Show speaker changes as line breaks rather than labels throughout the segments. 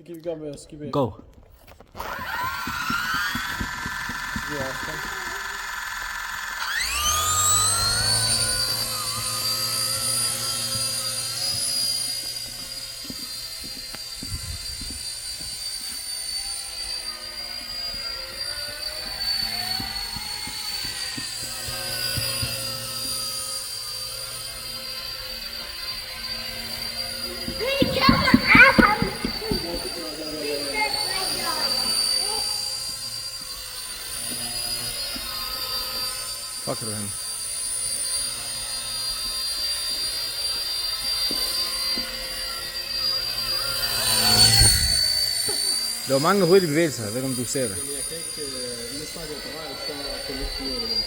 Go. Fuck with him. Der var mange hurtige bevægelser, jeg ved ikke om du ser det.
Jeg kan ikke, lige snart jeg er parat, så kan jeg ikke finde ud af det.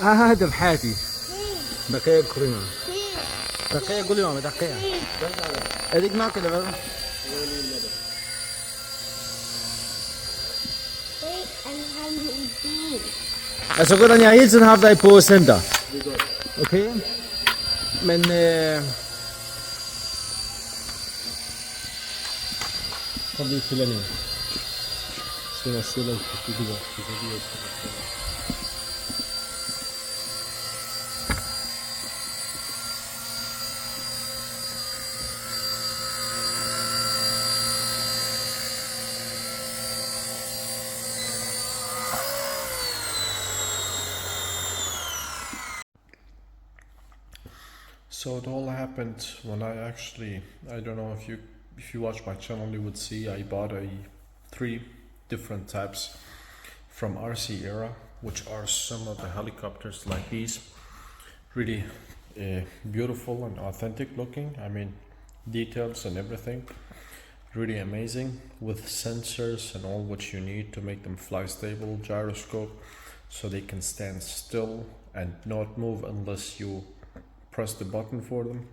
هذا بحياتي دقيقة كريمة دقيقة قولي ماما دقيقة هذيك ناكل بقى Altså går den jeg hele tiden haft dig på center. Okay? Men kom lige til den. Så jeg stiller på det der.
So it all happened when I don't know if you watch my channel, you would see I bought 3 different types from RC era, which are some of the helicopters like these, really beautiful and authentic looking. I mean, details and everything, really amazing, with sensors and all what you need to make them fly stable, gyroscope, so they can stand still and not move unless you press the button for them.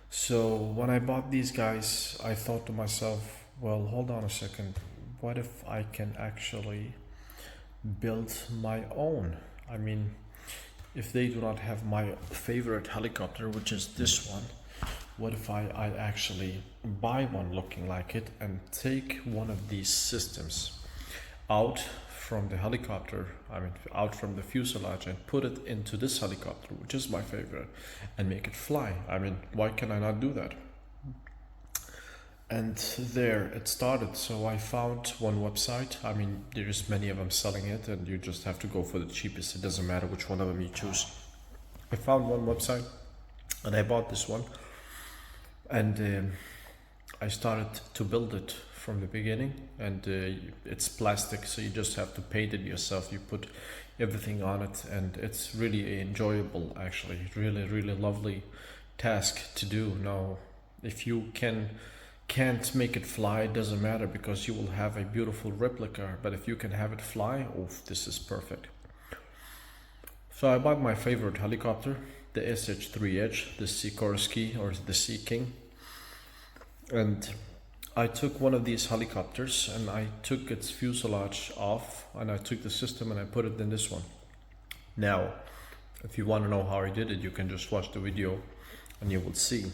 So when I bought these guys, I thought to myself, well, hold on a second, what if I can actually build my own? I mean, if they do not have my favorite helicopter, which is this one, what if I actually buy one looking like it and take one of these systems out from the helicopter, out from the fuselage, and put it into this helicopter, which is my favorite, and make it fly. I mean, why can I not do that? And there it started. So I found one website. I mean, there's many of them selling it, and you just have to go for the cheapest. It doesn't matter which one of them you choose. I found one website, and I bought this one, and I started to build it from the beginning, and it's plastic, so you just have to paint it yourself. You put everything on it, and it's really enjoyable, actually. Really lovely task to do. Now, if you can't make it fly, it doesn't matter, because you will have a beautiful replica, but if you can have it fly, oh, this is perfect. So I bought my favorite helicopter, the SH-3H, the Sikorsky, or the Seaking, and I took one of these helicopters and I took its fuselage off, and I took the system and I put it in this one. Now, if you want to know how I did it, you can just watch the video and you will see.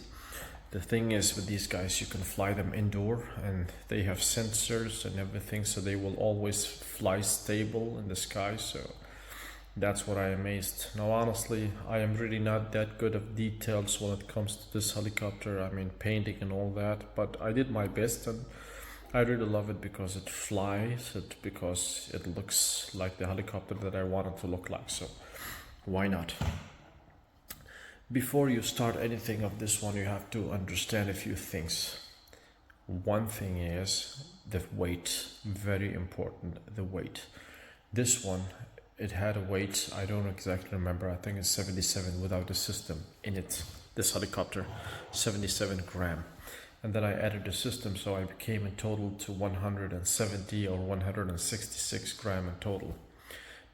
The thing is, with these guys, you can fly them indoor, and they have sensors and everything, so they will always fly stable in the sky. So that's what I amazed. Now, honestly, I am really not that good of details when it comes to this helicopter. I mean, painting and all that, but I did my best, and I really love it because it flies, because it looks like the helicopter that I want it to look like. So why not? Before you start anything of this one, you have to understand a few things. One thing is the weight, very important, the weight. This one, it had a weight, I don't exactly remember, I think it's 77 without the system in it, this helicopter, 77 gram. And then I added the system, so I became in total to 170 or 166 gram in total.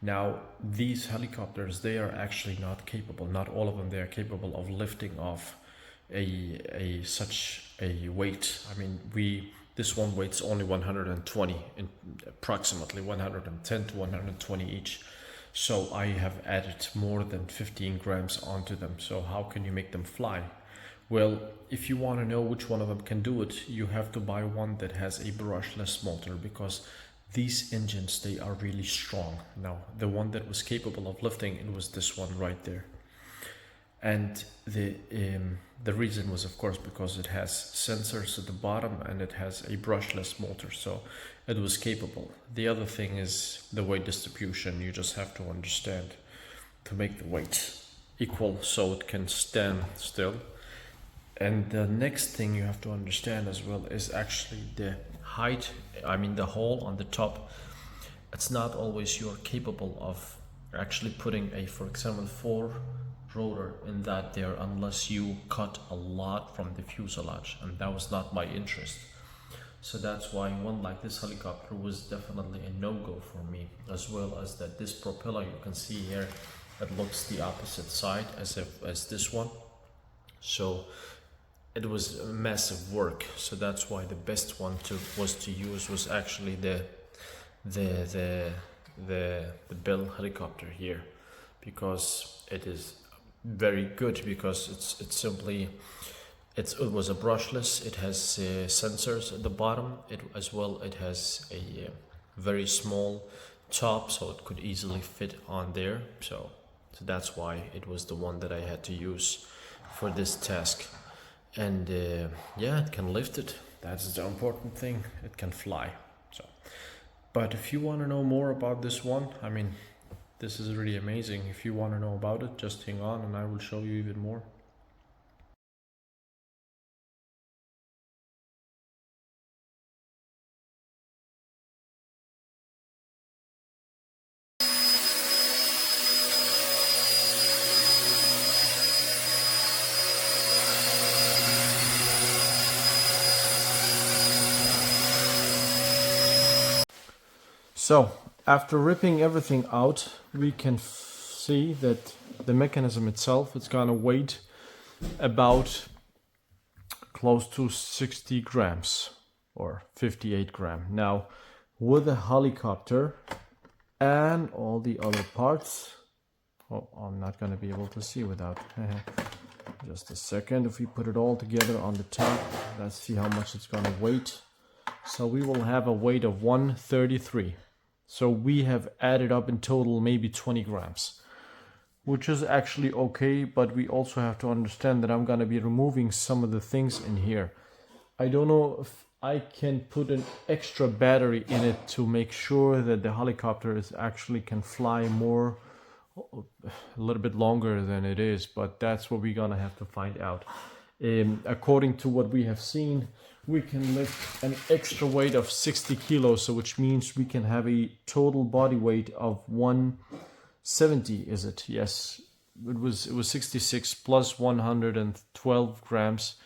Now, these helicopters, they are actually not capable, not all of them, they are capable of lifting off a such a weight. I mean, this one weighs only 120, in approximately 110 to 120 each. So I have added more than 15 grams onto them. So how can you make them fly? Well, if you want to know which one of them can do it, you have to buy one that has a brushless motor, because these engines, they are really strong. Now, the one that was capable of lifting, it was this one right there. And the reason was, of course, because it has sensors at the bottom and it has a brushless motor, so it was capable. The other thing is the weight distribution. You just have to understand to make the weight equal so it can stand still. And the next thing you have to understand as well is actually the height. I mean, the hole on the top. It's not always you're capable of actually putting a, for example, 4 rotor in that there, unless you cut a lot from the fuselage, and that was not my interest. So that's why one like this helicopter was definitely a no-go for me, as well as that this propeller you can see here, it looks the opposite side as this one. So it was massive work. So that's why the best one to use was actually the Bell helicopter here, because it is very good, because it was a brushless. It has sensors at the bottom. It has a very small top, so it could easily fit on there. So that's why it was the one that I had to use for this task. And yeah, it can lift it. That's the important thing. It can fly. So, but if you want to know more about this one, I mean, this is really amazing. If you want to know about it, just hang on and I will show you even more. So, after ripping everything out, we can see that the mechanism itself is gonna weigh about close to 60 grams or 58 gram. Now, with a helicopter and all the other parts, oh, I'm not gonna be able to see without just a second. If we put it all together on the top, let's see how much it's gonna weigh. So we will have a weight of 133. So we have added up in total maybe 20 grams, which is actually okay, but we also have to understand that I'm going to be removing some of the things in here. I don't know if I can put an extra battery in it to make sure that the helicopter actually can fly more, a little bit longer than it is, but that's what we're going to have to find out. According to what we have seen, we can lift an extra weight of 60 kilos, so which means we can have a total body weight of 170, is it? Yes, it was 66 plus 112 grams,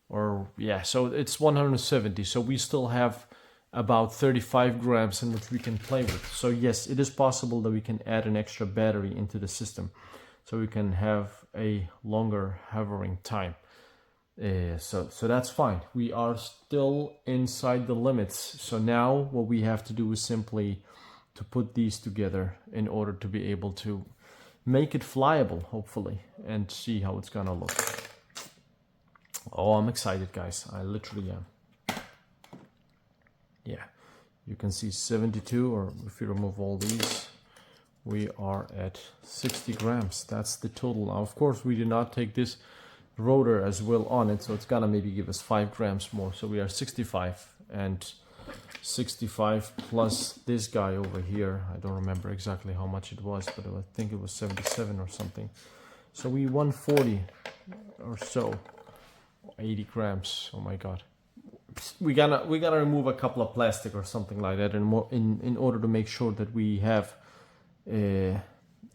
or yeah, so it's 170. So we still have about 35 grams in which we can play with. So yes, it is possible that we can add an extra battery into the system, so we can have a longer hovering time. So that's fine. We are still inside the limits. So now what we have to do is simply to put these together in order to be able to make it flyable, hopefully, and see how it's gonna look. Oh, I'm excited, guys. I literally am. Yeah, you can see 72, or if you remove all these, we are at 60 grams. That's the total. Now, of course, we did not take this rotor as well on it, so it's gonna maybe give us 5 grams more. So we are 65, and 65 plus this guy over here, I don't remember exactly how much it was, but I think it was 77 or something. So we 140 or so, 80 grams. Oh my god, we gotta remove a couple of plastic or something like that in order to make sure that we have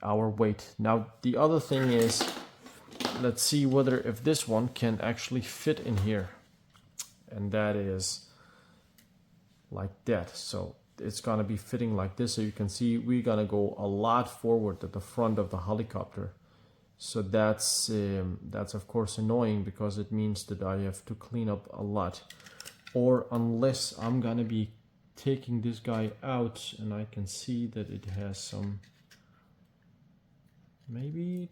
our weight. Now the other thing is, let's see whether if this one can actually fit in here, and that is like that. So it's gonna be fitting like this. So you can see we're gonna go a lot forward at the front of the helicopter, So that's of course annoying, because it means that I have to clean up a lot. Or unless I'm gonna be taking this guy out, and I can see that it has some, maybe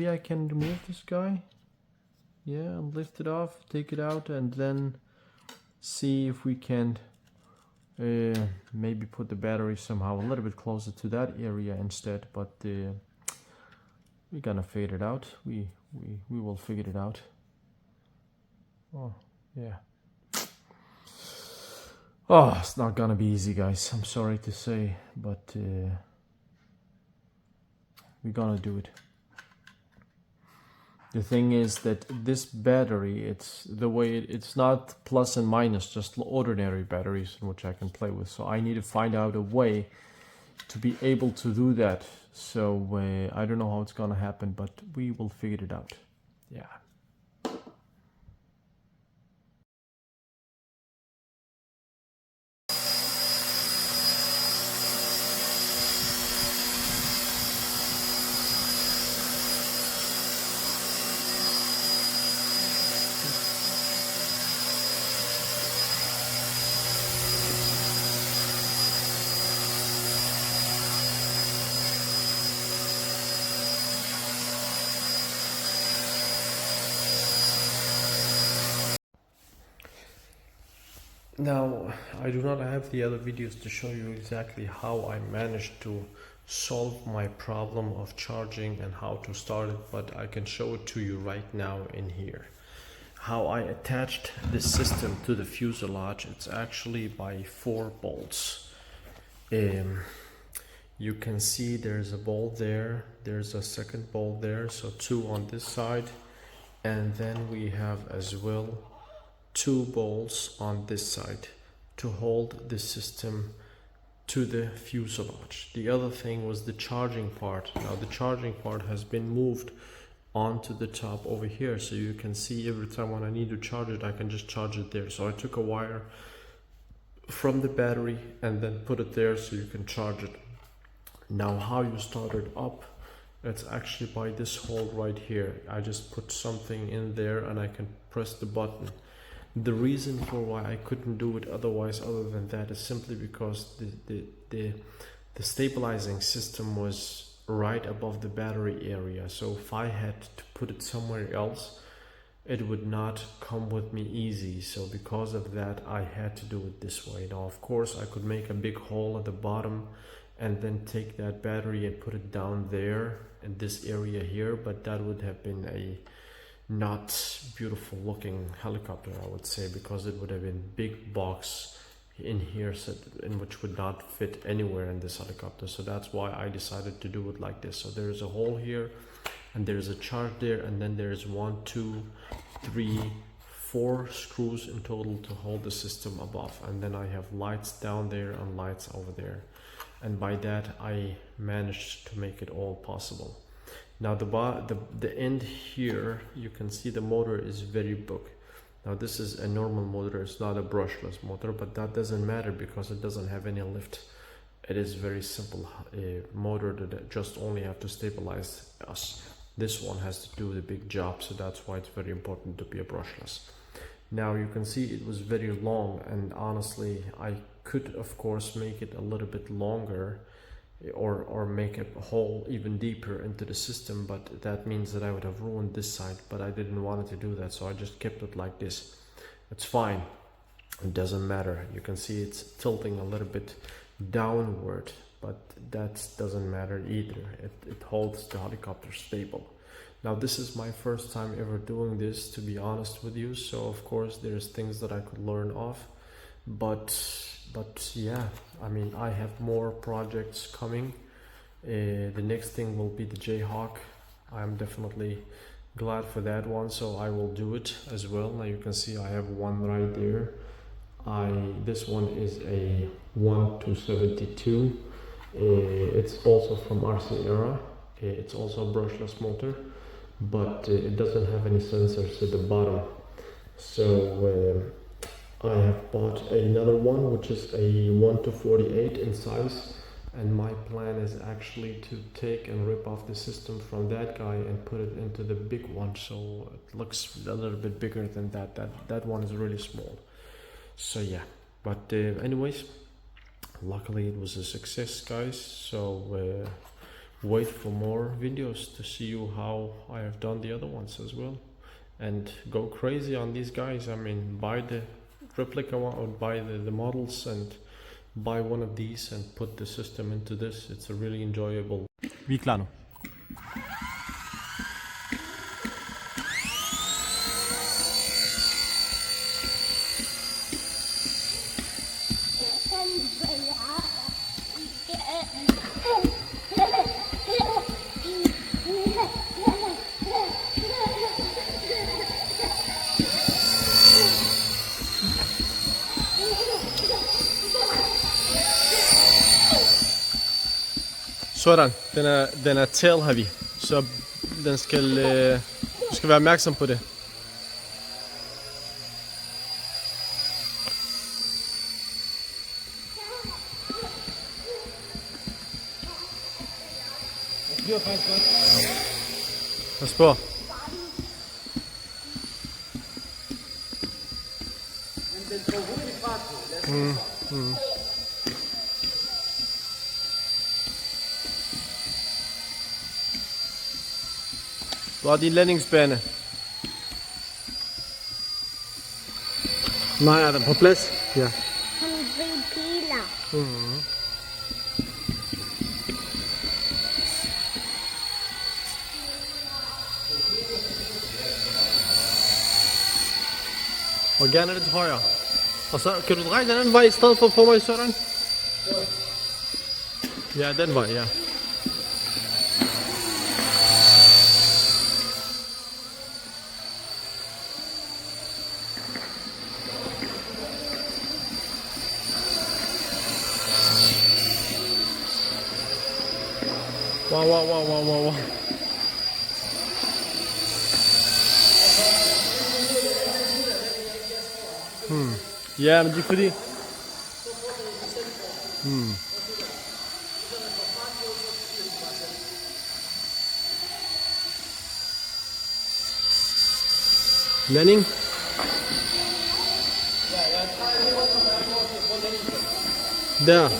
I can remove this guy. Yeah, and lift it off, take it out, and then see if we can maybe put the battery somehow a little bit closer to that area instead. But we're gonna figure it out. We will figure it out. Oh yeah. Oh, it's not gonna be easy, guys. I'm sorry to say, but we're gonna do it. The thing is that this battery, it's the way it's not plus and minus, just ordinary batteries in which I can play with. So I need to find out a way to be able to do that. So I don't know how it's gonna happen, but we will figure it out. Yeah. Now, I do not have the other videos to show you exactly how I managed to solve my problem of charging and how to start it, but I can show it to you right now in here. How I attached this system to the fuselage, it's actually by 4 bolts. You can see there's a bolt there, there's a second bolt there, so 2 on this side, and then we have as well 2 bolts on this side to hold the system to the fuselage. The other thing was the charging part. Now the charging part has been moved onto the top over here, so you can see every time when I need to charge it, I can just charge it there. So I took a wire from the battery and then put it there so you can charge it. Now how you start it up, it's actually by this hole right here. I just put something in there and I can press the button. The reason for why I couldn't do it otherwise other than that is simply because the stabilizing system was right above the battery area. So if I had to put it somewhere else, it would not come with me easy. So because of that, I had to do it this way. Now of course I could make a big hole at the bottom and then take that battery and put it down there in this area here, but that would have been a not beautiful looking helicopter, I would say, because it would have been big box in here in which would not fit anywhere in this helicopter. So that's why I decided to do it like this. So there's a hole here and there's a charge there, and then there's 1, 2, 3, 4 screws in total to hold the system above, and then I have lights down there and lights over there, and by that I managed to make it all possible. Now the end here, you can see the motor is very big. Now this is a normal motor, it's not a brushless motor, but that doesn't matter because it doesn't have any lift. It is very simple motor that just only have to stabilize us. This one has to do the big job, so that's why it's very important to be a brushless. Now you can see it was very long, and honestly I could of course make it a little bit longer or make a hole even deeper into the system, but that means that I would have ruined this side, but I didn't want it to do that, so I just kept it like this. It's fine, it doesn't matter. You can see it's tilting a little bit downward, but that doesn't matter either. It holds the helicopter stable. Now this is my first time ever doing this, to be honest with you, so of course there's things that I could learn off, but yeah, I mean, I have more projects coming. The next thing will be the Jayhawk. I'm definitely glad for that one, so I will do it as well. Now you can see I have one right there. This one is a 1-72. It's also from RC Era. It's also a brushless motor, but it doesn't have any sensors at the bottom. So I have bought another one which is a 1-48 in size. And my plan is actually to take and rip off the system from that guy and put it into the big one, so it looks a little bit bigger than that. That one is really small. So yeah, but anyways, luckily it was a success, guys. So wait for more videos to see you how I have done the other ones as well, and go crazy on these guys. I mean, buy the replica one or buy the models and buy one of these and put the system into this. It's a really enjoyable.
Vi er klar nu. Sådan, den er tail heavy, så den skal, du skal være opmærksom på det. Pas på. Du har din landingsbane. Nej, er den på plads? Ja.
Han vil piler.
Og gerne lidt højere. Og så kan du dreje den anden vej i stedet for at få mig sådan? Ja, den vej, ja. Wow. Ja, men det er fordi... Landing. Der.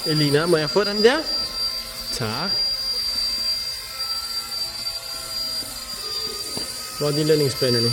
Elina, må jeg få den der? Tak. Hvor er din landingsbane nu?